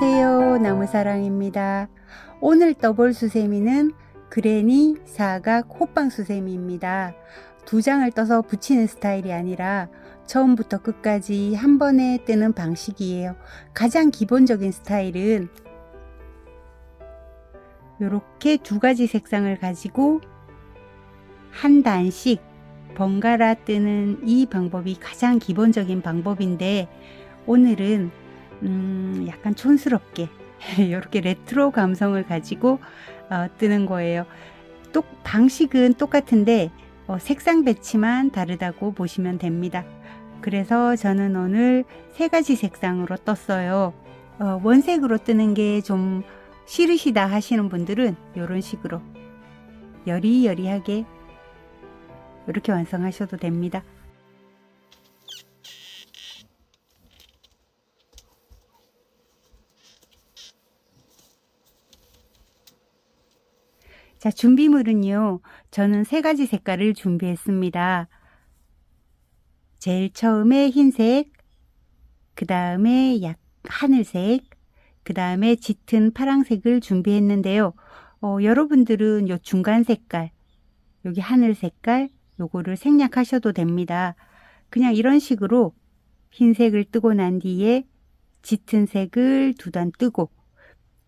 안녕하세요. 나무사랑입니다. 오늘 떠볼 수세미는 그레니 사각 호빵 수세미입니다. 두 장을 떠서 붙이는 스타일이 아니라 처음부터 끝까지 한 번에 뜨는 방식이에요. 가장 기본적인 스타일은 이렇게 두 가지 색상을 가지고 한 단씩 번갈아 뜨는 이 방법이 가장 기본적인 방법인데, 오늘은 약간 촌스럽게 이렇게 레트로 감성을 가지고 뜨는 거예요. 또 방식은 똑같은데 색상 배치만 다르다고 보시면 됩니다. 그래서 저는 오늘 세 가지 색상으로 떴어요. 원색으로 뜨는 게 좀 싫으시다 하시는 분들은 이런 식으로 여리여리하게 이렇게 완성하셔도 됩니다. 자, 준비물은요, 저는 세 가지 색깔을 준비했습니다. 제일 처음에 흰색, 그 다음에 약 하늘색, 그 다음에 짙은 파란색을 준비했는데요. 여러분들은 요 중간 색깔, 여기 하늘 색깔, 요거를 생략하셔도 됩니다. 그냥 이런 식으로 흰색을 뜨고 난 뒤에 짙은 색을 두 단 뜨고,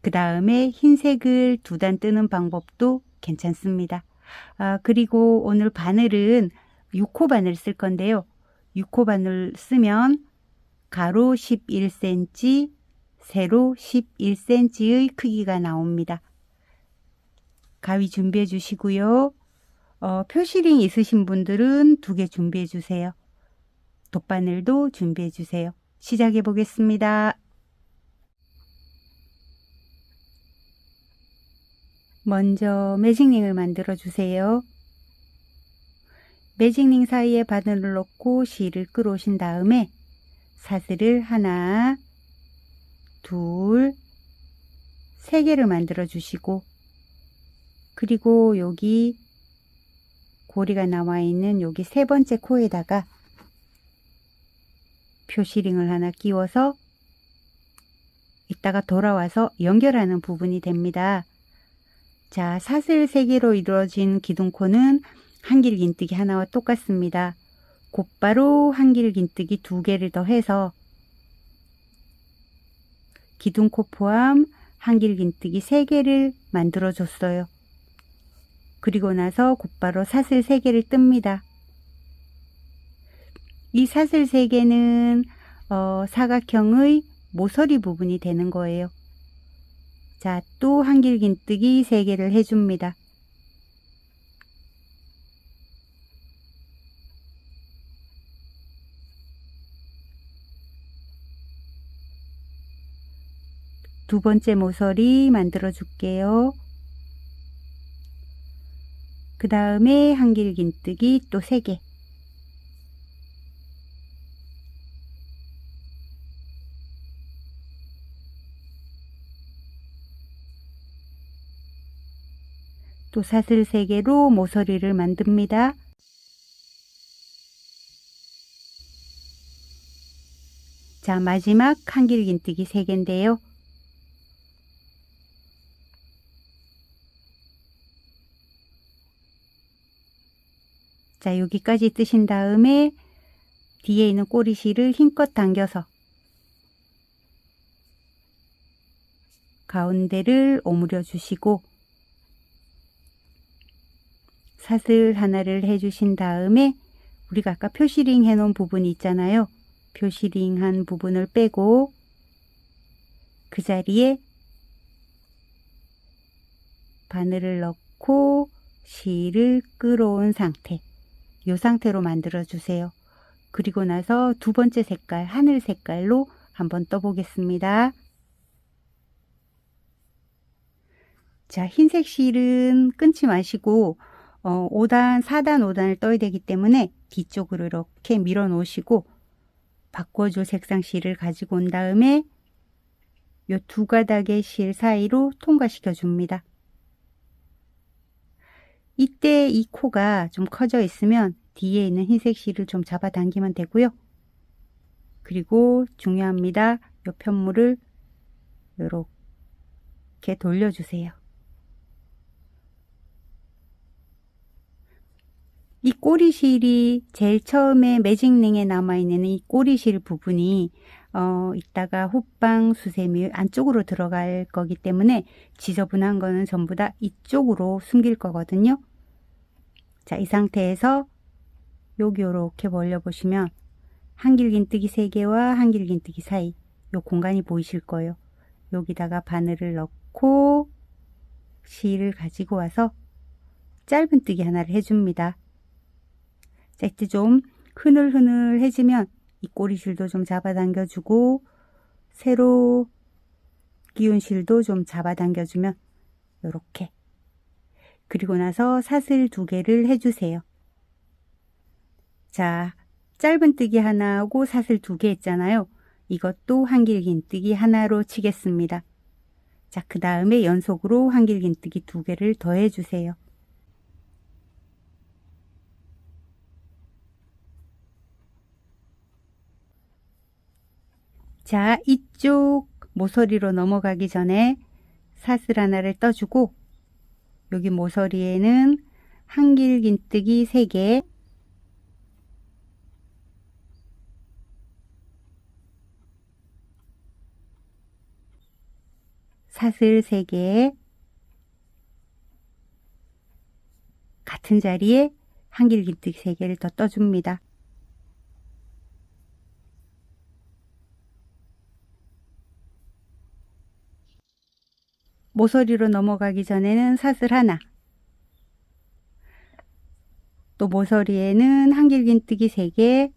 그 다음에 흰색을 두 단 뜨는 방법도 괜찮습니다. 그리고 오늘 바늘은 6호 바늘 쓸 건데요. 6호 바늘 쓰면 가로 11cm, 세로 11cm의 크기가 나옵니다. 가위 준비해 주시고요. 표시링 있으신 분들은 2개 준비해 주세요. 돗바늘도 준비해 주세요. 시작해 보겠습니다. 먼저 매직링을 만들어 주세요. 매직링 사이에 바늘을 넣고 실을 끌어오신 다음에 사슬을 하나, 둘, 세 개를 만들어 주시고, 그리고 여기 고리가 나와 있는 여기 세 번째 코에다가 표시링을 하나 끼워서 이따가 돌아와서 연결하는 부분이 됩니다. 자, 사슬 3개로 이루어진 기둥코는 한길긴뜨기 하나와 똑같습니다. 곧바로 한길긴뜨기 2개를 더해서 기둥코 포함 한길긴뜨기 3개를 만들어 줬어요. 그리고 나서 곧바로 사슬 3개를 뜹니다. 이 사슬 3개는 사각형의 모서리 부분이 되는 거예요. 자, 또 한길긴뜨기 3개를 해줍니다. 두 번째 모서리 만들어 줄게요. 그 다음에 한길긴뜨기 또 3개. 또 사슬 3개로 모서리를 만듭니다. 자, 마지막 한길긴뜨기 3개인데요. 자, 여기까지 뜨신 다음에 뒤에 있는 꼬리실을 힘껏 당겨서 가운데를 오므려 주시고 사슬 하나를 해주신 다음에 우리가 아까 표시링 해놓은 부분이 있잖아요. 표시링 한 부분을 빼고 그 자리에 바늘을 넣고 실을 끌어온 상태, 이 상태로 만들어 주세요. 그리고 나서 두 번째 색깔 하늘 색깔로 한번 떠보겠습니다. 자, 흰색 실은 끊지 마시고 5단, 4단, 5단을 떠야 되기 때문에 뒤쪽으로 이렇게 밀어 놓으시고 바꿔줄 색상 실을 가지고 온 다음에 이 두 가닥의 실 사이로 통과시켜 줍니다. 이때 이 코가 좀 커져 있으면 뒤에 있는 흰색 실을 좀 잡아 당기면 되고요. 그리고 중요합니다. 이 편물을 이렇게 돌려주세요. 이 꼬리실이 제일 처음에 매직링에 남아있는 이 꼬리실 부분이 이따가 호빵 수세미 안쪽으로 들어갈 거기 때문에 지저분한 거는 전부 다 이쪽으로 숨길 거거든요. 자, 이 상태에서 여기 이렇게 벌려보시면 한길긴뜨기 3개와 한길긴뜨기 사이 요 공간이 보이실 거예요. 여기다가 바늘을 넣고 실을 가지고 와서 짧은뜨기 하나를 해줍니다. 자, 이때 좀 흐늘흐늘해지면 이 꼬리실도 좀 잡아당겨주고 세로 끼운 실도 좀 잡아당겨주면 이렇게. 그리고 나서 사슬 2개를 해주세요. 자, 짧은뜨기 하나 하고 사슬 2개 했잖아요. 이것도 한길긴뜨기 하나로 치겠습니다. 자, 그 다음에 연속으로 한길긴뜨기 2개를 더 해주세요. 자, 이쪽 모서리로 넘어가기 전에 사슬 하나를 떠주고 여기 모서리에는 한길긴뜨기 3개, 사슬 3개, 같은 자리에 한길긴뜨기 3개를 더 떠줍니다. 모서리로 넘어가기 전에는 사슬 하나, 또 모서리에는 한길긴뜨기 3개,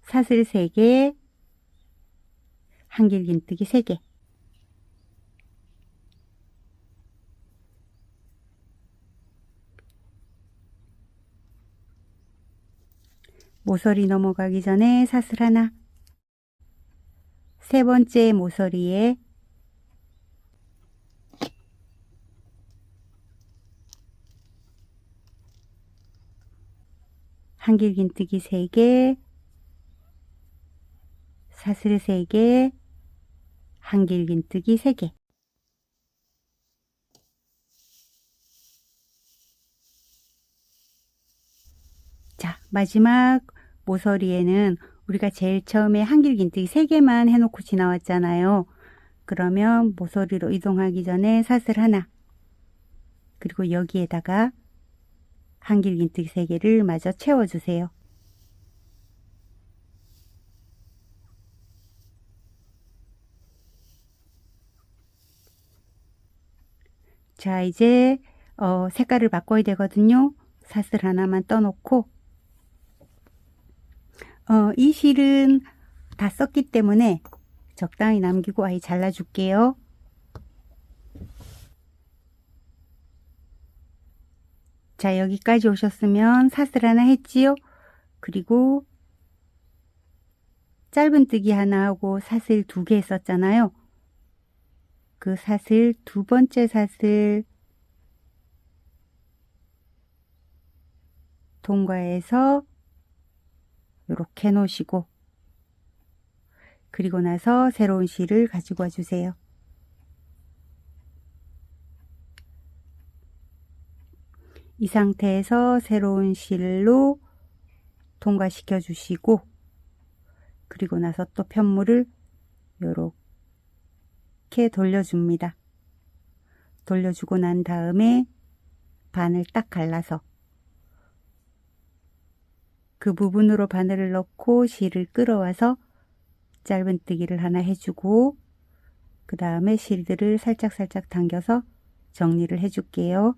사슬 3개, 한길긴뜨기 3개. 모서리 넘어가기 전에 사슬 하나, 3번째 모서리에 한길긴뜨기 3개, 사슬 3개, 한길긴뜨기 3개. 자, 마지막 모서리에는 우리가 제일 처음에 한길긴뜨기 3개만 해놓고 지나왔잖아요. 그러면 모서리로 이동하기 전에 사슬 하나, 그리고 여기에다가 한길긴뜨기 3개를 마저 채워주세요. 자, 이제 색깔을 바꿔야 되거든요. 사슬 하나만 떠놓고 이 실은 다 썼기 때문에 적당히 남기고 아예 잘라줄게요. 자, 여기까지 오셨으면 사슬 하나 했지요. 그리고 짧은뜨기 하나 하고 사슬 2개 했었잖아요. 그 사슬 2번째 사슬 통과해서 이렇게 놓으시고 그리고 나서 새로운 실을 가지고 와주세요. 이 상태에서 새로운 실로 통과시켜 주시고 그리고 나서 또 편물을 이렇게 돌려줍니다. 돌려주고 난 다음에 반을 딱 갈라서 그 부분으로 바늘을 넣고 실을 끌어와서 짧은뜨기를 하나 해주고 그 다음에 실들을 살짝살짝 당겨서 정리를 해줄게요.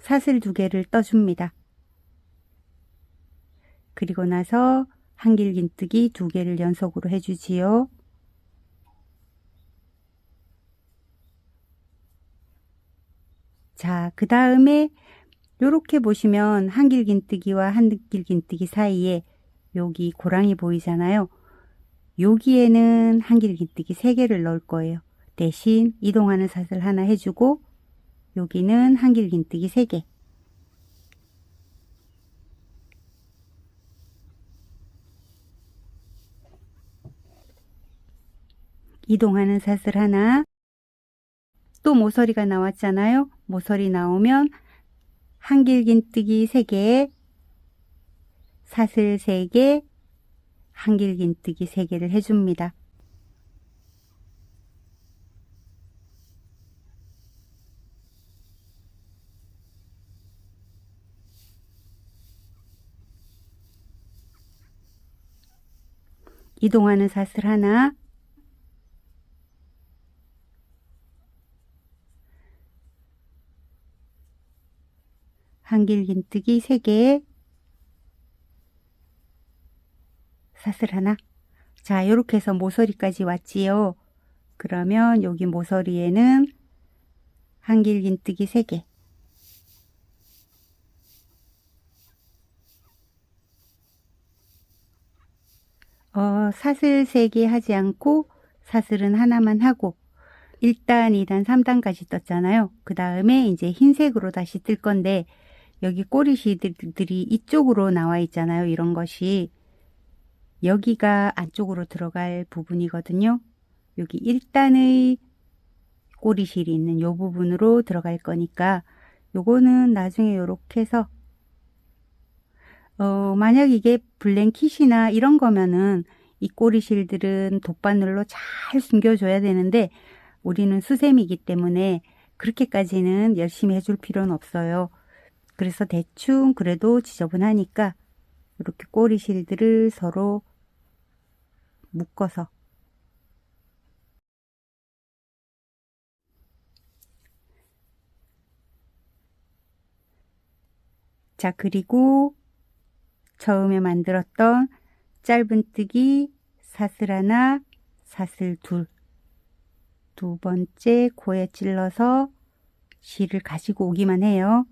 사슬 2개를 떠줍니다. 그리고 나서 한길긴뜨기 2개를 연속으로 해주지요. 자, 그 다음에 이렇게 보시면 한길긴뜨기와 한길긴뜨기 사이에 여기 고랑이 보이잖아요. 여기에는 한길긴뜨기 3개를 넣을 거예요. 대신 이동하는 사슬 하나 해주고 여기는 한길긴뜨기 3개. 이동하는 사슬 하나, 또 모서리가 나왔잖아요. 모서리 나오면 한길긴뜨기 3개, 사슬 3개, 한길긴뜨기 3개를 해줍니다. 이동하는 사슬 하나, 한길긴뜨기 3개, 사슬 하나. 자, 이렇게 해서 모서리까지 왔지요. 그러면 여기 모서리에는 한길긴뜨기 3개, 사슬 3개 하지 않고 사슬은 하나만 하고 1단, 2단, 3단까지 떴잖아요. 그 다음에 이제 흰색으로 다시 뜰 건데 여기 꼬리실들이 이쪽으로 나와 있잖아요. 이런 것이 여기가 안쪽으로 들어갈 부분이거든요. 여기 1단의 꼬리실이 있는 요 부분으로 들어갈 거니까 요거는 나중에 이렇게 해서 만약 이게 블랭킷이나 이런 거면은 이 꼬리실들은 돗바늘로 잘 숨겨줘야 되는데 우리는 수세미이기 때문에 그렇게까지는 열심히 해줄 필요는 없어요. 그래서 대충 그래도 지저분하니까 이렇게 꼬리실들을 서로 묶어서 자, 그리고 처음에 만들었던 짧은뜨기 사슬 하나, 사슬 둘, 두 번째 코에 찔러서 실을 가지고 오기만 해요.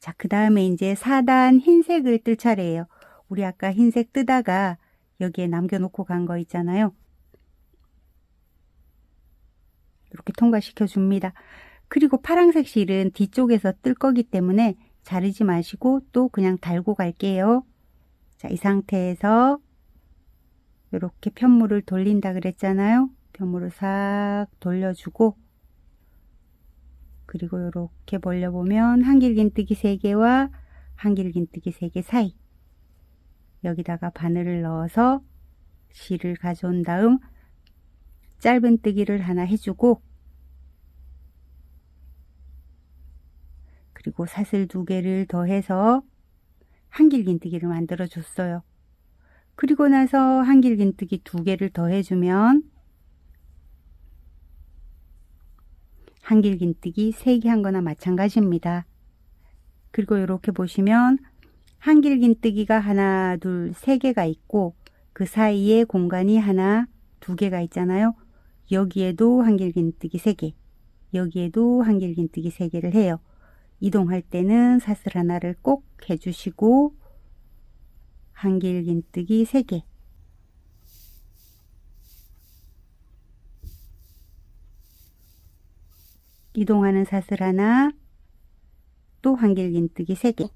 자, 그 다음에 이제 4단 흰색을 뜰 차례예요. 우리 아까 흰색 뜨다가 여기에 남겨놓고 간 거 있잖아요. 이렇게 통과시켜 줍니다. 그리고 파란색 실은 뒤쪽에서 뜰 거기 때문에 자르지 마시고 또 그냥 달고 갈게요. 자, 이 상태에서 이렇게 편물을 돌린다 그랬잖아요. 편물을 싹 돌려주고 그리고 이렇게 벌려보면 한길긴뜨기 3개와 한길긴뜨기 3개 사이 여기다가 바늘을 넣어서 실을 가져온 다음 짧은뜨기를 하나 해주고 그리고 사슬 2개를 더해서 한길긴뜨기를 만들어 줬어요. 그리고 나서 한길긴뜨기 2개를 더해주면 한길긴뜨기 3개 한 거나 마찬가지입니다. 그리고 이렇게 보시면 한길긴뜨기가 하나, 둘, 3개가 있고 그 사이에 공간이 하나, 2개가 있잖아요. 여기에도 한길긴뜨기 3개, 여기에도 한길긴뜨기 3개를 해요. 이동할 때는 사슬 하나를 꼭 해주시고 한길긴뜨기 3개, 이동하는 사슬 하나, 또 한길긴뜨기 3개,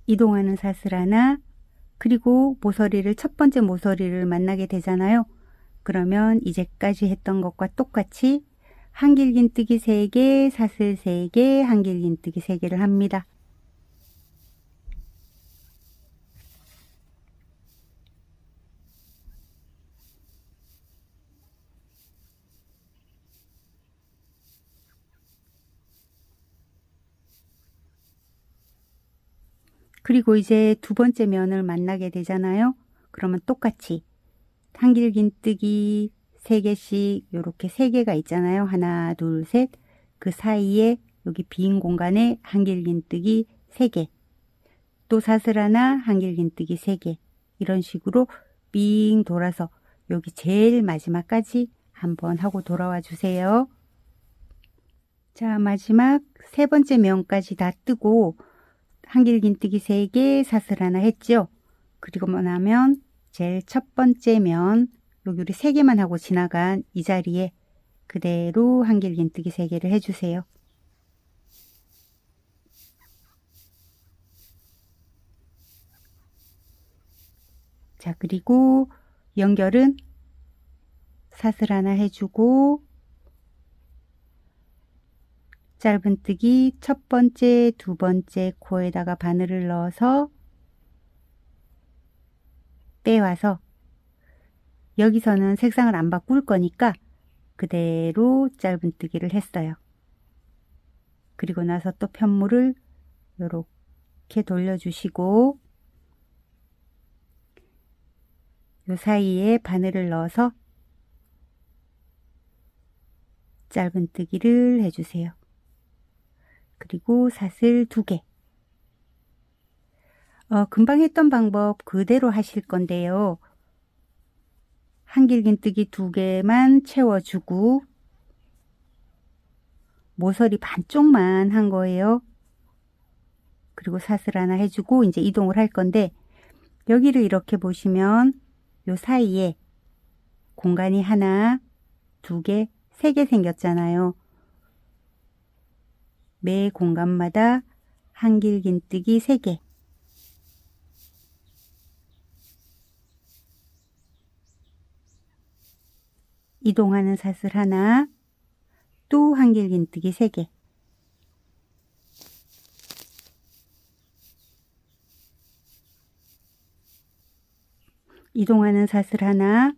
이동하는 사슬 하나, 그리고 모서리를 첫 번째 모서리를 만나게 되잖아요. 그러면 이제까지 했던 것과 똑같이 한길긴뜨기 3개, 사슬 3개, 한길긴뜨기 3개를 합니다. 그리고 이제 두 번째 면을 만나게 되잖아요. 그러면 똑같이 한길긴뜨기 3개씩 이렇게 3개가 있잖아요. 하나, 둘, 셋. 그 사이에 여기 빈 공간에 한길긴뜨기 3개. 또 사슬 하나, 한길긴뜨기 3개. 이런 식으로 빙 돌아서 여기 제일 마지막까지 한번 하고 돌아와 주세요. 자, 마지막 세 번째 면까지 다 뜨고 한길긴뜨기 3개, 사슬 하나 했죠. 그리고 나면 제일 첫 번째 면 여기 우리 3개만 하고 지나간 이 자리에 그대로 한길긴뜨기 3개를 해주세요. 자, 그리고 연결은 사슬 하나 해주고 짧은뜨기 첫 번째, 두 번째 코에다가 바늘을 넣어서 빼와서 여기서는 색상을 안 바꿀 거니까 그대로 짧은뜨기를 했어요. 그리고 나서 또 편물을 이렇게 돌려주시고 요 사이에 바늘을 넣어서 짧은뜨기를 해주세요. 그리고 사슬 2개. 금방 했던 방법 그대로 하실 건데요. 한길긴뜨기 2개만 채워주고 모서리 반쪽만 한 거예요. 그리고 사슬 하나 해주고 이제 이동을 할 건데 여기를 이렇게 보시면 요 사이에 공간이 하나, 2개, 3개 생겼잖아요. 매 공간마다 한길긴뜨기 3개. 이동하는 사슬 하나, 또 한길긴뜨기 3개. 이동하는 사슬 하나,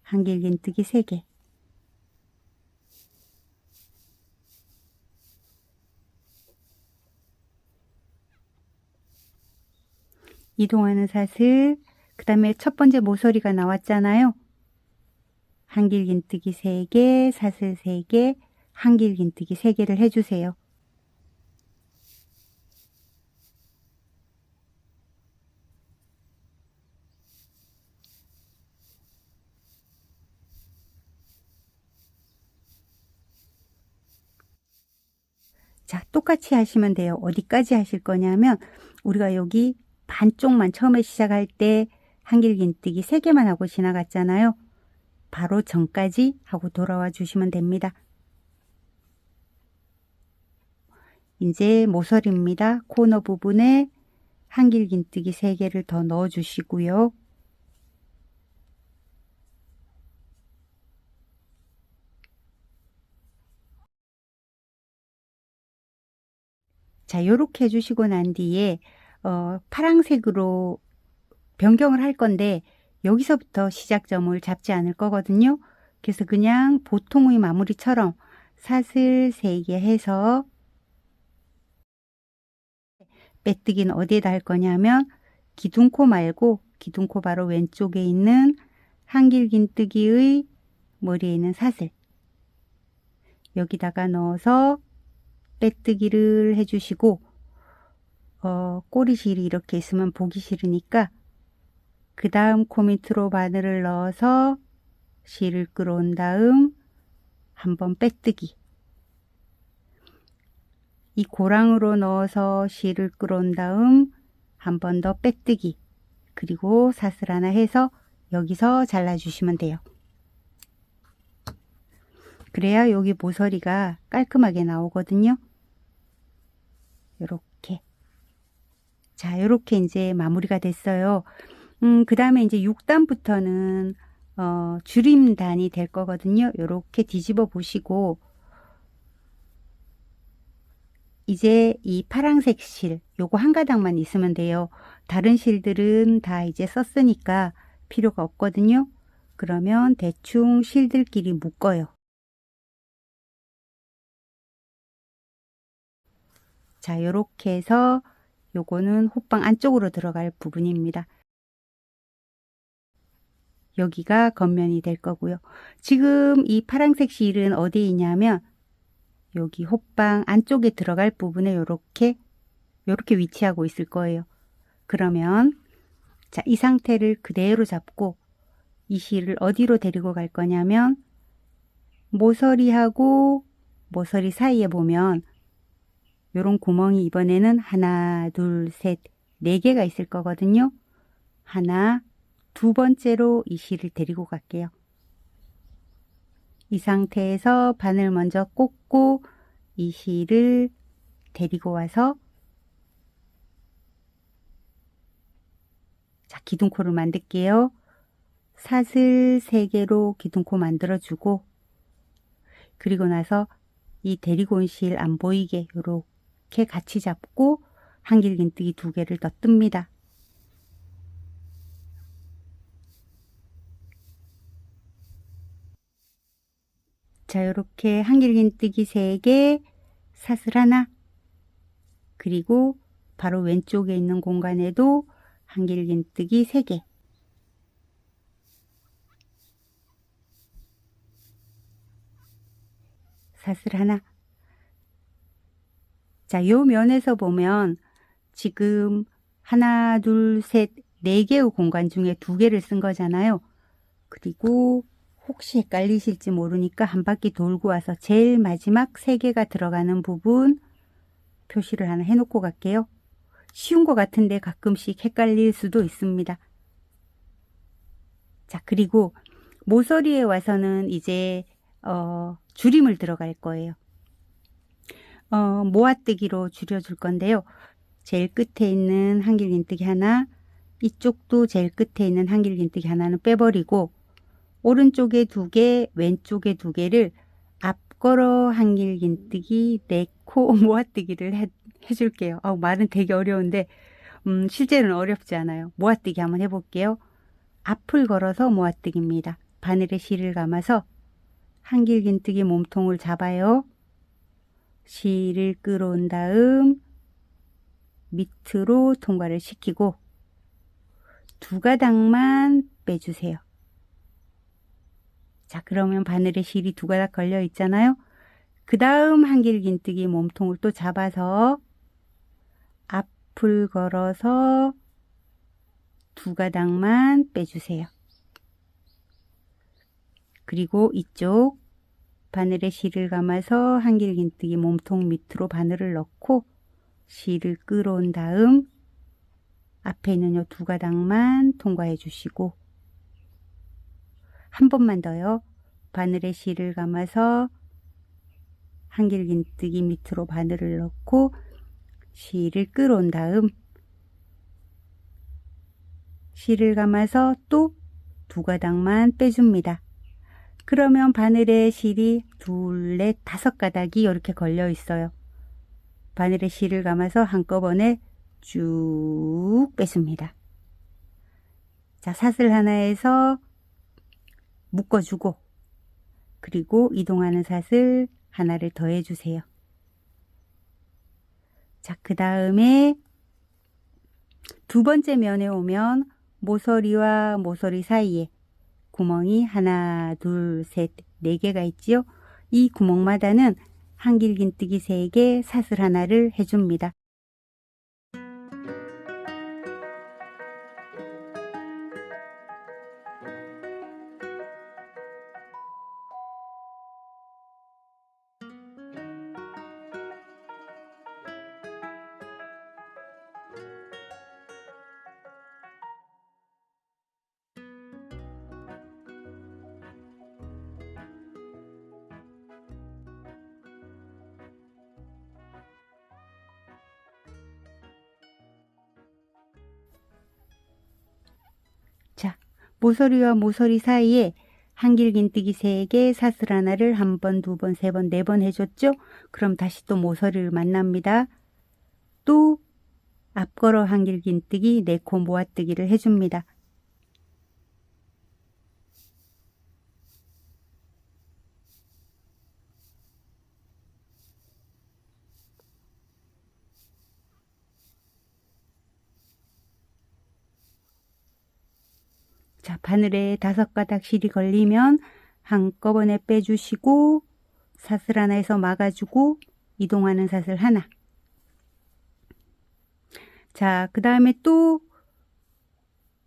한길긴뜨기 3개. 이동하는 사슬, 그 다음에 첫 번째 모서리가 나왔잖아요. 한길긴뜨기 3개, 사슬 3개, 한길긴뜨기 3개를 해주세요. 자, 똑같이 하시면 돼요. 어디까지 하실 거냐면 우리가 여기 반쪽만 처음에 시작할 때 한길긴뜨기 3개만 하고 지나갔잖아요. 바로 전까지 하고 돌아와 주시면 됩니다. 이제 모서리입니다. 코너 부분에 한길긴뜨기 3개를 더 넣어 주시고요. 자, 요렇게 해주시고 난 뒤에 파란색으로 변경을 할 건데 여기서부터 시작점을 잡지 않을 거거든요. 그래서 그냥 보통의 마무리처럼 사슬 3개 해서 빼뜨기는 어디에다 할 거냐면 기둥코 말고 기둥코 바로 왼쪽에 있는 한길긴뜨기의 머리에 있는 사슬 여기다가 넣어서 빼뜨기를 해주시고 꼬리실이 이렇게 있으면 보기 싫으니까 그 다음 코 밑으로 바늘을 넣어서 실을 끌어온 다음 한번 빼뜨기 이 고랑으로 넣어서 실을 끌어온 다음 한 번 더 빼뜨기 그리고 사슬 하나 해서 여기서 잘라주시면 돼요. 그래야 여기 모서리가 깔끔하게 나오거든요. 요렇게. 자, 요렇게 이제 마무리가 됐어요. 그 다음에 이제 6단부터는 줄임단이 될 거거든요. 요렇게 뒤집어 보시고 이제 이 파란색 실 요거 한 가닥만 있으면 돼요. 다른 실들은 다 이제 썼으니까 필요가 없거든요. 그러면 대충 실들끼리 묶어요. 자, 요렇게 해서 요거는 호빵 안쪽으로 들어갈 부분입니다. 여기가 겉면이 될 거고요. 지금 이 파란색 실은 어디에 있냐면 여기 호빵 안쪽에 들어갈 부분에 요렇게 위치하고 있을 거예요. 그러면 자, 이 상태를 그대로 잡고 이 실을 어디로 데리고 갈 거냐면 모서리하고 모서리 사이에 보면 요런 구멍이 이번에는 하나, 둘, 셋, 4개가 있을 거거든요. 하나, 두 번째로 이 실을 데리고 갈게요. 이 상태에서 바늘 먼저 꽂고 이 실을 데리고 와서 자, 기둥코를 만들게요. 사슬 3개로 기둥코 만들어주고, 그리고 나서 이 데리고 온 실 안 보이게 이렇게 같이 잡고 한길긴뜨기 2개를 더 뜹니다. 자, 이렇게 한길긴뜨기 3개, 사슬 하나, 그리고 바로 왼쪽에 있는 공간에도 한길긴뜨기 3개. 사슬 하나. 자, 요 면에서 보면 지금 하나, 둘, 셋, 4개의 공간 중에 2개를 쓴 거잖아요. 그리고 혹시 헷갈리실지 모르니까 한 바퀴 돌고 와서 제일 마지막 3개가 들어가는 부분 표시를 하나 해놓고 갈게요. 쉬운 것 같은데 가끔씩 헷갈릴 수도 있습니다. 자, 그리고 모서리에 와서는 이제 줄임을 들어갈 거예요. 모아뜨기로 줄여줄 건데요. 제일 끝에 있는 한길긴뜨기 하나, 이쪽도 제일 끝에 있는 한길긴뜨기 하나는 빼버리고 오른쪽에 2개, 왼쪽에 2개를 앞걸어 한길긴뜨기 4코 모아뜨기를 해줄게요. 말은 되게 어려운데 실제는 어렵지 않아요. 모아뜨기 한번 해볼게요. 앞을 걸어서 모아뜨기입니다. 바늘에 실을 감아서 한길긴뜨기 몸통을 잡아요. 실을 끌어온 다음 밑으로 통과를 시키고 2가닥만 빼주세요. 자, 그러면 바늘에 실이 2가닥 걸려 있잖아요. 그 다음 한길긴뜨기 몸통을 또 잡아서 앞을 걸어서 2가닥만 빼주세요. 그리고 이쪽 바늘에 실을 감아서 한길긴뜨기 몸통 밑으로 바늘을 넣고 실을 끌어온 다음 앞에 있는 요 2가닥만 통과해 주시고 한 번만 더요. 바늘에 실을 감아서 한길긴뜨기 밑으로 바늘을 넣고 실을 끌어온 다음 실을 감아서 또 2가닥만 빼줍니다. 그러면 바늘에 실이 2, 4, 5가닥이 이렇게 걸려 있어요. 바늘에 실을 감아서 한꺼번에 쭉 빼줍니다. 자, 사슬 하나에서 묶어주고 그리고 이동하는 사슬 하나를 더해 주세요. 자, 그 다음에 2번째 면에 오면 모서리와 모서리 사이에 구멍이 하나, 둘, 셋, 4개가 있지요. 이 구멍마다는 한길긴뜨기 3개, 사슬 하나를 해줍니다. 자, 모서리와 모서리 사이에 한길긴뜨기 3개, 사슬 하나를 1번, 2번, 3번, 4번 해줬죠? 그럼 다시 또 모서리를 만납니다. 또 앞걸어 한길긴뜨기 4코 모아뜨기를 해줍니다. 자, 바늘에 5가닥 실이 걸리면 한꺼번에 빼주시고 사슬 하나에서 막아주고 이동하는 사슬 하나. 자, 그 다음에 또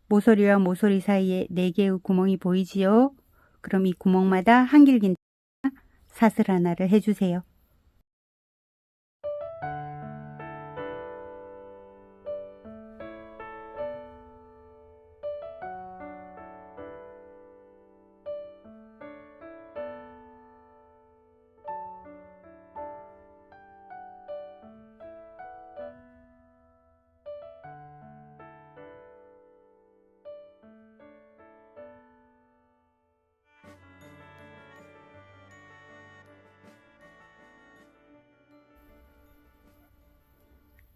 모서리와 모서리 사이에 4개의 구멍이 보이지요? 그럼 이 구멍마다 한길긴뜨기 사슬 하나를 해주세요.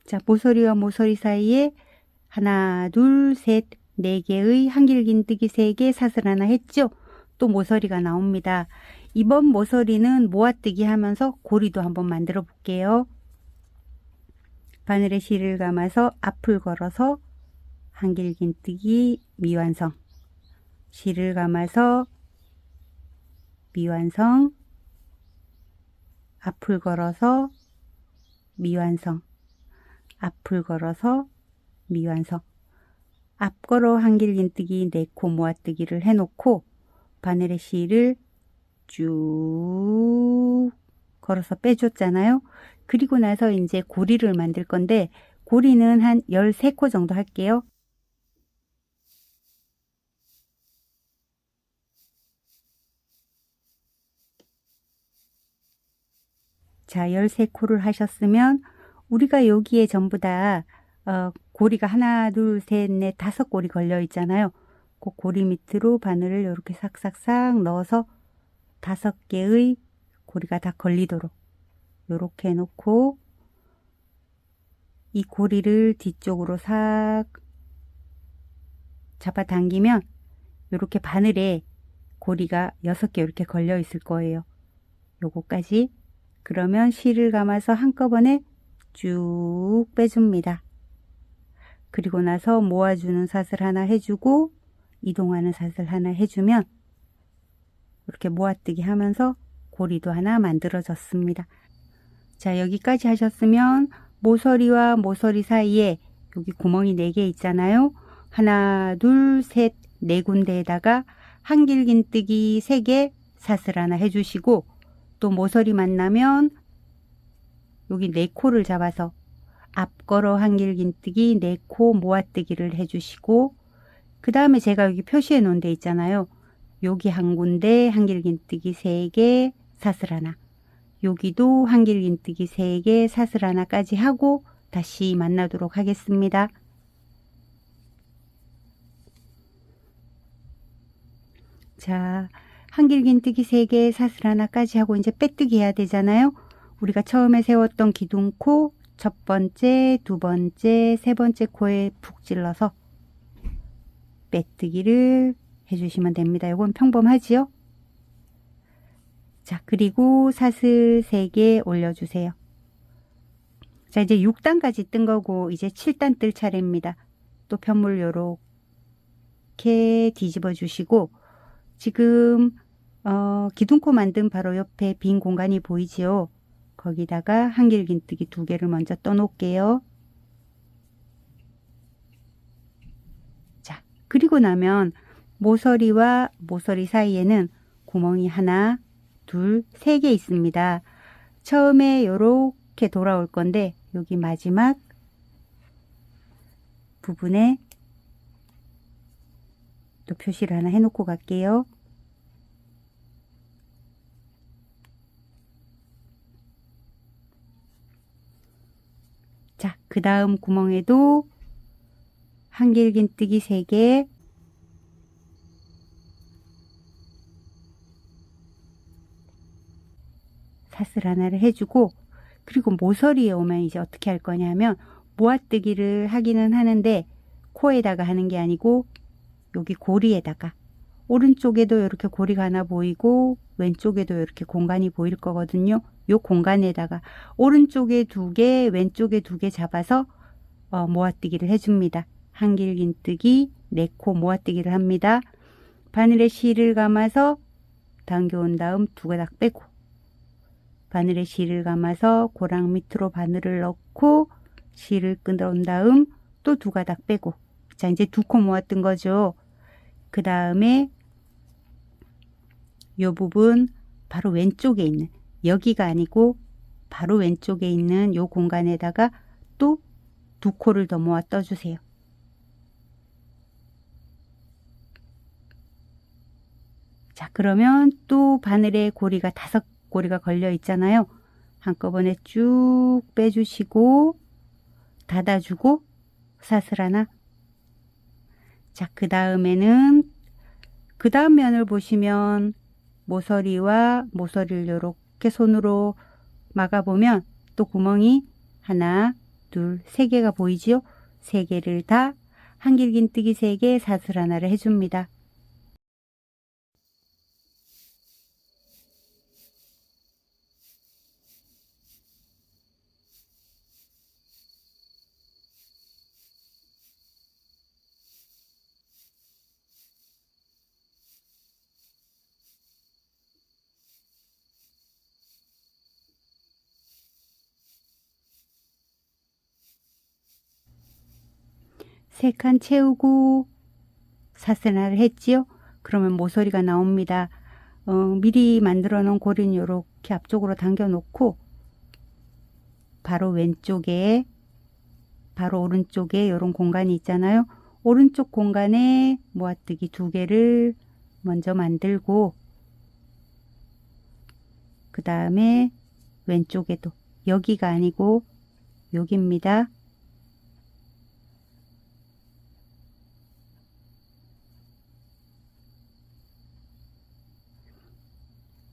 자, 모서리와 모서리 사이에 하나, 둘, 셋, 네 개의 한길긴뜨기 3개, 사슬 하나 했죠? 또 모서리가 나옵니다. 이번 모서리는 모아뜨기 하면서 고리도 한번 만들어 볼게요. 바늘에 실을 감아서 앞을 걸어서 한길긴뜨기 미완성, 실을 감아서 미완성, 앞을 걸어서 미완성, 앞을 걸어서 미완성, 앞걸어 한길긴뜨기 4코 모아뜨기를 해놓고 바늘에 실을 쭉 걸어서 빼줬잖아요. 그리고 나서 이제 고리를 만들 건데 고리는 한 13코 정도 할게요. 자, 13코를 하셨으면 우리가 여기에 전부 다 고리가 하나, 둘, 셋, 넷, 5고리 걸려 있잖아요. 그 고리 밑으로 바늘을 이렇게 싹싹싹 넣어서 5개의 고리가 다 걸리도록 이렇게 해놓고 이 고리를 뒤쪽으로 싹 잡아당기면 이렇게 바늘에 고리가 6개 이렇게 걸려 있을 거예요. 요거까지. 그러면 실을 감아서 한꺼번에 쭉 빼줍니다. 그리고 나서 모아주는 사슬 하나 해주고 이동하는 사슬 하나 해주면 이렇게 모아뜨기 하면서 고리도 하나 만들어졌습니다. 자, 여기까지 하셨으면 모서리와 모서리 사이에 여기 구멍이 4개 있잖아요. 하나, 둘, 셋, 4군데에다가 한길긴뜨기 3개, 사슬 하나 해주시고 또 모서리 만나면 여기 4코를 잡아서 앞걸어 한길긴뜨기 4코 모아뜨기를 해주시고 그 다음에 제가 여기 표시해 놓은 데 있잖아요. 여기 한 군데 한길긴뜨기 3개, 사슬 하나, 여기도 한길긴뜨기 3개, 사슬 하나까지 하고 다시 만나도록 하겠습니다. 자, 한길긴뜨기 3개, 사슬 하나까지 하고 이제 빼뜨기 해야 되잖아요. 우리가 처음에 세웠던 기둥코 첫 번째, 두 번째, 세 번째 코에 푹 찔러서 빼뜨기를 해주시면 됩니다. 이건 평범하지요? 자, 그리고 사슬 3개 올려주세요. 자, 이제 6단까지 뜬 거고 이제 7단 뜰 차례입니다. 또 편물 요렇게 뒤집어 주시고 지금 기둥코 만든 바로 옆에 빈 공간이 보이지요? 거기다가 한길긴뜨기 2개를 먼저 떠 놓을게요. 자, 그리고 나면 모서리와 모서리 사이에는 구멍이 하나, 둘, 3개 있습니다. 처음에 이렇게 돌아올 건데 여기 마지막 부분에 또 표시를 하나 해놓고 갈게요. 자, 그 다음 구멍에도 한길긴뜨기 3개, 사슬 하나를 해주고 그리고 모서리에 오면 이제 어떻게 할 거냐면 모아뜨기를 하기는 하는데 코에다가 하는 게 아니고 여기 고리에다가 오른쪽에도 이렇게 고리가 하나 보이고 왼쪽에도 이렇게 공간이 보일 거거든요. 요 공간에다가 오른쪽에 2개, 왼쪽에 2개 잡아서 모아뜨기를 해줍니다. 한길긴뜨기 4코 모아뜨기를 합니다. 바늘에 실을 감아서 당겨온 다음 2가닥 빼고 바늘에 실을 감아서 고랑 밑으로 바늘을 넣고 실을 끊어온 다음 또 2가닥 빼고 자, 이제 2코 모았던 거죠. 그 다음에 요 부분 바로 왼쪽에 있는 여기가 아니고 바로 왼쪽에 있는 요 공간에다가 또 2코를 더 모아 떠주세요. 자, 그러면 또 바늘에 고리가 5고리가 걸려 있잖아요. 한꺼번에 쭉 빼주시고 닫아주고 사슬 하나. 자, 그 다음에는 그 다음 면을 보시면 모서리와 모서리를 이렇게 손으로 막아보면 또 구멍이 하나, 둘, 세 개가 보이지요? 세 개를 다 한길긴뜨기 3개, 사슬 하나를 해줍니다. 세 칸 채우고 사슬 하나를 했지요? 그러면 모서리가 나옵니다. 미리 만들어 놓은 고리는 이렇게 앞쪽으로 당겨 놓고 바로 왼쪽에 바로 오른쪽에 이런 공간이 있잖아요. 오른쪽 공간에 모아뜨기 2개를 먼저 만들고 그 다음에 왼쪽에도 여기가 아니고 여기입니다.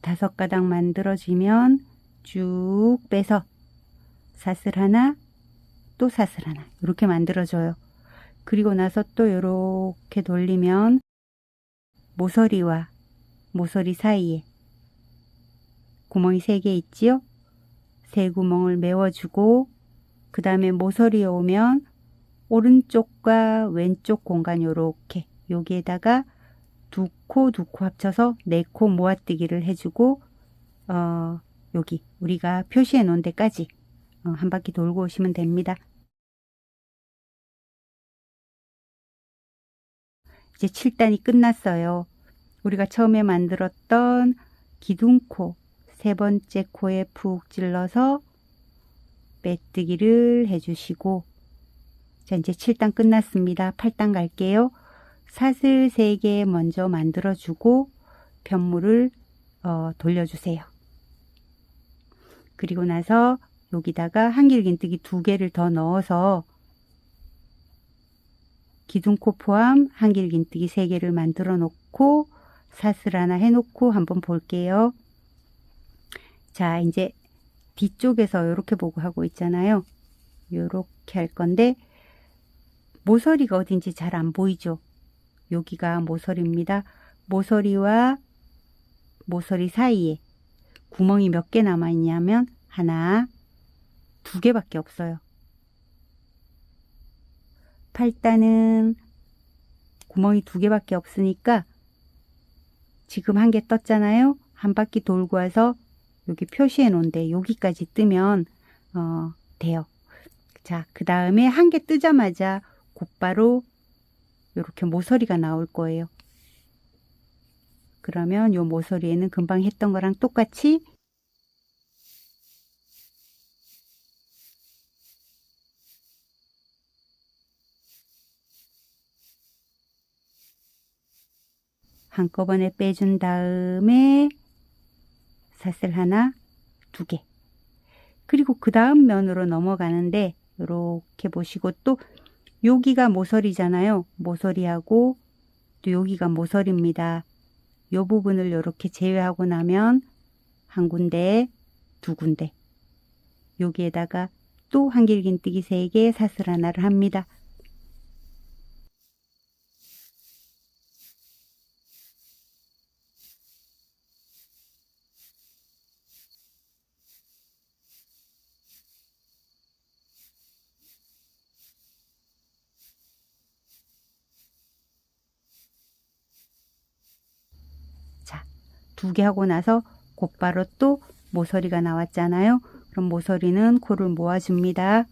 다섯 가닥 만들어지면 쭉 빼서 사슬 하나, 또 사슬 하나 이렇게 만들어줘요. 그리고 나서 또 이렇게 돌리면 모서리와 모서리 사이에 구멍이 3개 있지요? 3구멍을 메워주고 그 다음에 모서리에 오면 오른쪽과 왼쪽 공간 요렇게 여기에다가 2코 2코 합쳐서 4코 모아뜨기를 해주고 여기 우리가 표시해 놓은 데까지 한 바퀴 돌고 오시면 됩니다. 이제 7단이 끝났어요. 우리가 처음에 만들었던 기둥코 3번째 코에 푹 찔러서 빼뜨기를 해주시고 자 이제 7단 끝났습니다. 8단 갈게요. 사슬 3개 먼저 만들어주고 편물을 돌려주세요. 그리고 나서 여기다가 한길긴뜨기 2개를 더 넣어서 기둥코 포함 한길긴뜨기 3개를 만들어 놓고 사슬 하나 해놓고 한번 볼게요. 자 이제 뒤쪽에서 이렇게 보고 하고 있잖아요. 이렇게 할 건데 모서리가 어딘지 잘 안 보이죠? 여기가 모서리입니다. 모서리와 모서리 사이에 구멍이 몇 개 남아 있냐면 하나, 2개밖에 없어요. 8단은 구멍이 2개밖에 없으니까 지금 1개 떴잖아요. 한 바퀴 돌고 와서 여기 표시해 놓은데 여기까지 뜨면 돼요. 자, 그 다음에 1개 뜨자마자 곧바로 이렇게 모서리가 나올 거예요. 그러면 이 모서리에는 금방 했던 거랑 똑같이 한꺼번에 빼준 다음에 사슬 하나, 2개. 그리고 그 다음 면으로 넘어가는데 이렇게 보시고 또 여기가 모서리잖아요. 모서리하고 또 여기가 모서리입니다. 이 부분을 이렇게 제외하고 나면 한 군데, 2군데. 여기에다가 또 한길긴뜨기 3개, 사슬 하나를 합니다. 자, 2개 하고 나서 곧바로 또 모서리가 나왔잖아요. 그럼 모서리는 코를 모아줍니다.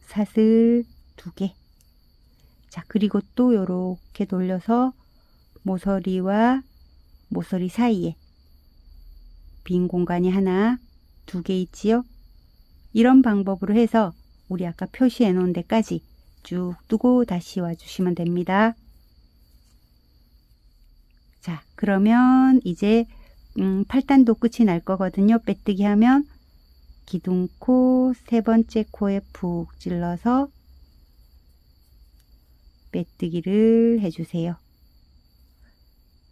사슬 2개. 자, 그리고 또 이렇게 돌려서 모서리와 모서리 사이에 빈 공간이 하나, 2개 있지요? 이런 방법으로 해서 우리 아까 표시해 놓은 데까지 쭉 뜨고 다시 와주시면 됩니다. 자, 그러면 이제 8단도 끝이 날 거거든요. 빼뜨기 하면 기둥코 3번째 코에 푹 찔러서 빼뜨기를 해주세요.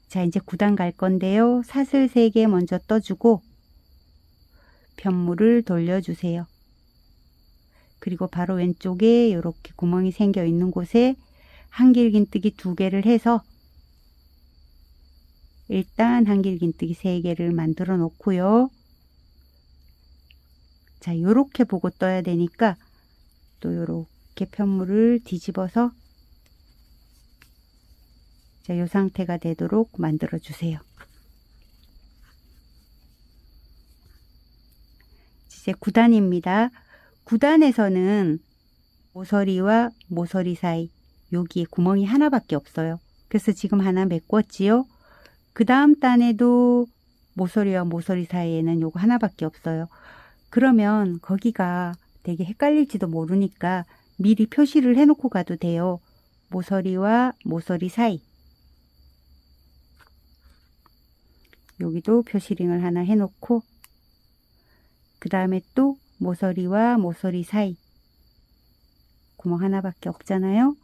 자, 이제 9단 갈 건데요. 사슬 3개 먼저 떠주고 편물을 돌려주세요. 그리고 바로 왼쪽에 이렇게 구멍이 생겨 있는 곳에 한길긴뜨기 2개를 해서 일단 한길긴뜨기 3개를 만들어 놓고요. 자, 요렇게 보고 떠야 되니까 또 요렇게 편물을 뒤집어서 자, 요 상태가 되도록 만들어 주세요. 이제 9단입니다. 9단에서는 모서리와 모서리 사이 여기에 구멍이 하나밖에 없어요. 그래서 지금 하나 메꿨지요. 그 다음 단에도 모서리와 모서리 사이에는 요거 하나밖에 없어요. 그러면 거기가 되게 헷갈릴지도 모르니까 미리 표시를 해 놓고 가도 돼요. 모서리와 모서리 사이. 여기도 표시링을 하나 해 놓고 그 다음에 또 모서리와 모서리 사이 구멍 하나밖에 없잖아요.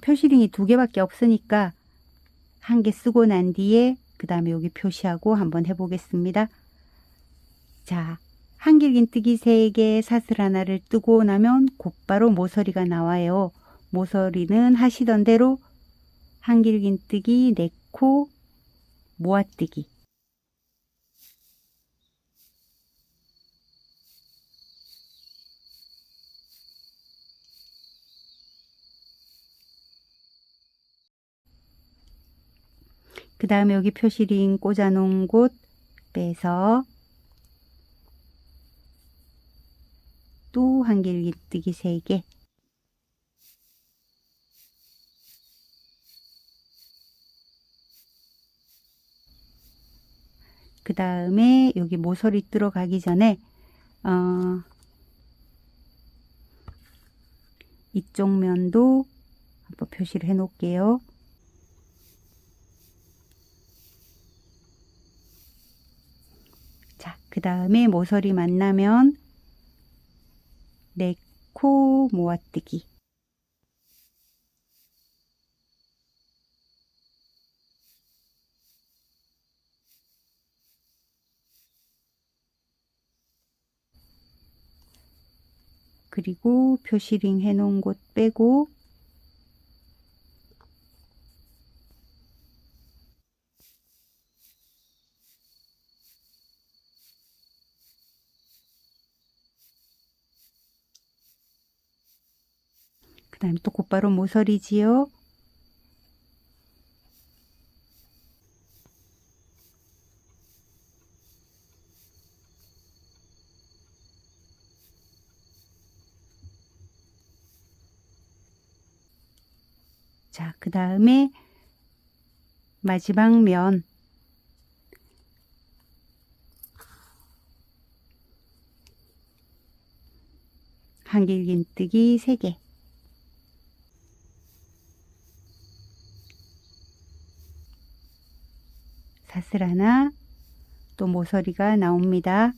표시링이 2개밖에 없으니까 1개 쓰고 난 뒤에 그 다음에 여기 표시하고 한번 해보겠습니다. 자, 한길긴뜨기 3개, 사슬 하나를 뜨고 나면 곧바로 모서리가 나와요. 모서리는 하시던 대로 한길긴뜨기 4코 모아뜨기. 그 다음에 여기 표시링 꽂아 놓은 곳 빼서 또 한길긴뜨기 3개. 그 다음에 여기 모서리 들어가기 전에 이쪽 면도 한번 표시를 해 놓을게요. 자, 그 다음에 모서리 만나면 4코 모아뜨기. 그리고 표시링 해 놓은 곳 빼고 그 다음에 또 곧바로 모서리지요. 자, 그 다음에 마지막 면 한길긴뜨기 3개. 사슬 하나, 또 모서리가 나옵니다.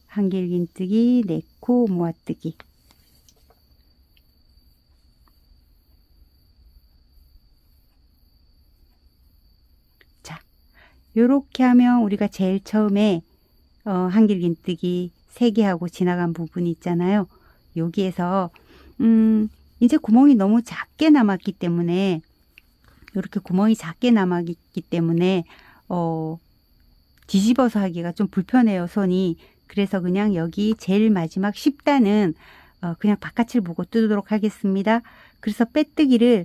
한길긴뜨기 4코 모아뜨기. 자, 요렇게 하면 우리가 제일 처음에 한길긴뜨기 3개 하고 지나간 부분이 있잖아요. 여기에서 이제 구멍이 너무 작게 남았기 때문에 이렇게 구멍이 작게 남았기 때문에 뒤집어서 하기가 좀 불편해요, 손이. 그래서 그냥 여기 제일 마지막 10단은 그냥 바깥을 보고 뜯도록 하겠습니다. 그래서 빼뜨기를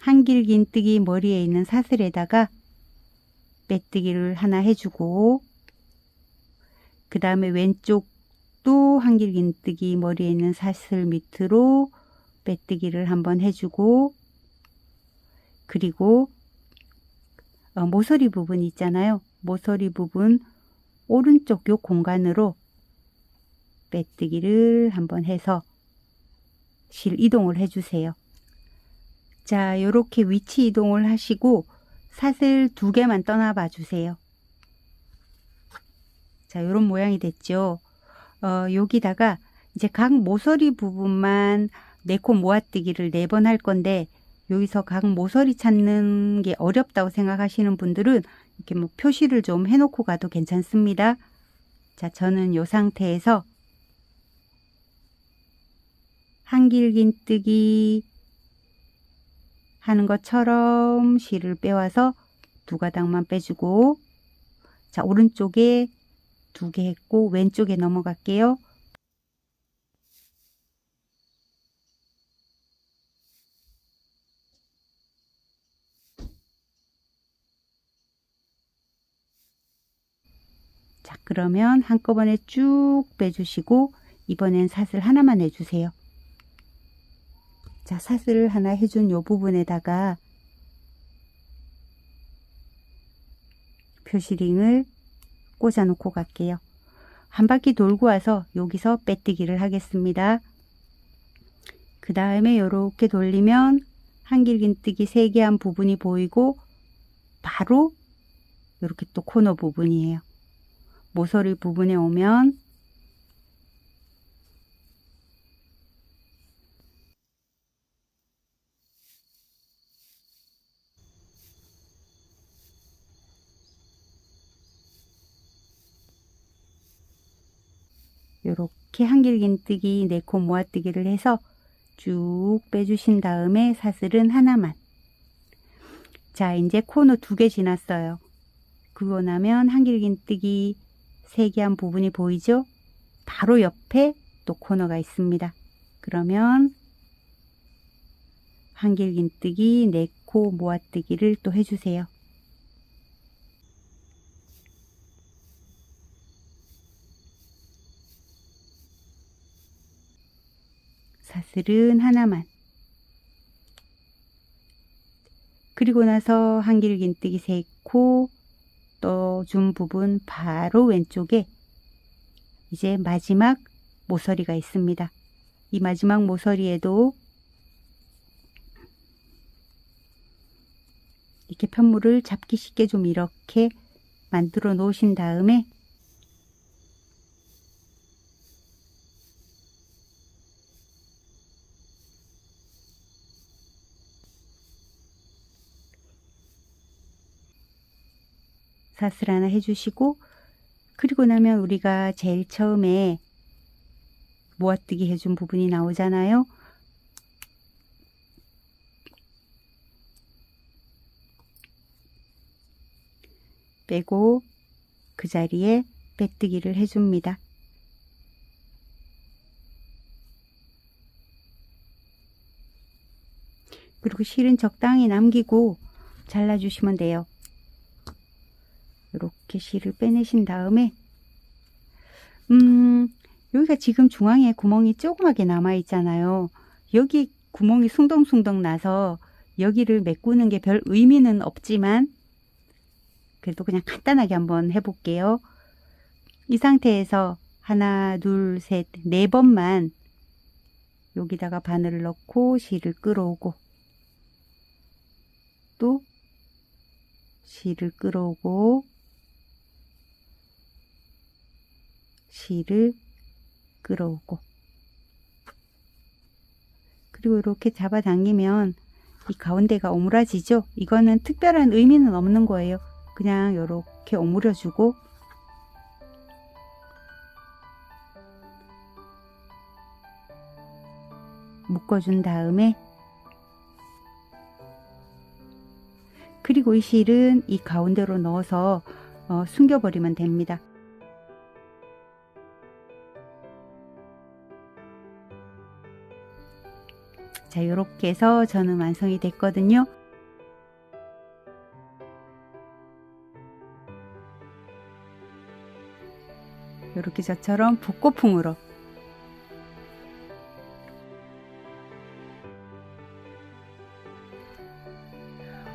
한길긴뜨기 머리에 있는 사슬에다가 빼뜨기를 하나 해주고 그 다음에 왼쪽도 한길긴뜨기 머리에 있는 사슬 밑으로 빼뜨기를 한번 해주고 그리고 모서리 부분 있잖아요. 모서리 부분 오른쪽 요 공간으로 빼뜨기를 한번 해서 실 이동을 해주세요. 자, 요렇게 위치 이동을 하시고 사슬 2개만 떠나 봐 주세요. 자, 요런 모양이 됐죠. 여기다가 이제 각 모서리 부분만 4코 모아뜨기를 4번 할 건데, 여기서 각 모서리 찾는 게 어렵다고 생각하시는 분들은 이렇게 뭐 표시를 좀 해놓고 가도 괜찮습니다. 자, 저는 요 상태에서 한길긴뜨기 하는 것처럼 실을 빼와서 2가닥만 빼주고, 자, 오른쪽에 2개 했고 왼쪽에 넘어갈게요. 자, 그러면 한꺼번에 쭉 빼주시고 이번엔 사슬 하나만 해주세요. 자, 사슬 하나 해준 요 부분에다가 표시링을 꽂아 놓고 갈게요. 한 바퀴 돌고 와서 여기서 빼뜨기를 하겠습니다. 그 다음에 이렇게 돌리면 한길긴뜨기 3개 한 부분이 보이고 바로 이렇게 또 코너 부분이에요. 모서리 부분에 오면 이렇게 한길긴뜨기 4코 모아뜨기를 해서 쭉 빼주신 다음에 사슬은 하나만. 자, 이제 코너 2개 지났어요. 그거 나면 한길긴뜨기 3개 한 부분이 보이죠? 바로 옆에 또 코너가 있습니다. 그러면 한길긴뜨기 4코 모아뜨기를 또 해주세요. 사슬은 하나만. 그리고 나서 한길긴뜨기 3코 떠준 부분 바로 왼쪽에 이제 마지막 모서리가 있습니다. 이 마지막 모서리에도 이렇게 편물을 잡기 쉽게 좀 이렇게 만들어 놓으신 다음에 사슬 하나 해주시고, 그리고 나면 우리가 제일 처음에 모아뜨기 해준 부분이 나오잖아요. 빼고 그 자리에 빼뜨기를 해줍니다. 그리고 실은 적당히 남기고 잘라주시면 돼요. 이렇게 실을 빼내신 다음에 여기가 지금 중앙에 구멍이 조그맣게 남아 있잖아요. 여기 구멍이 숭덩숭덩 나서 여기를 메꾸는 게 별 의미는 없지만 그래도 그냥 간단하게 한번 해볼게요. 이 상태에서 하나, 둘, 셋, 4번만 여기다가 바늘을 넣고 실을 끌어오고, 또 실을 끌어오고, 실을 끌어오고, 그리고 이렇게 잡아당기면 이 가운데가 오므라지죠. 이거는 특별한 의미는 없는 거예요. 그냥 이렇게 오므려 주고, 묶어준 다음에, 그리고 이 실은 이 가운데로 넣어서 숨겨버리면 됩니다. 자, 이렇게 해서 저는 완성이 됐거든요. 이렇게 저처럼 붓고풍으로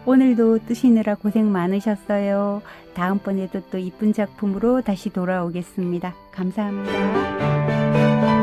오늘도 뜨시느라 고생 많으셨어요. 다음번에도 또 이쁜 작품으로 다시 돌아오겠습니다. 감사합니다.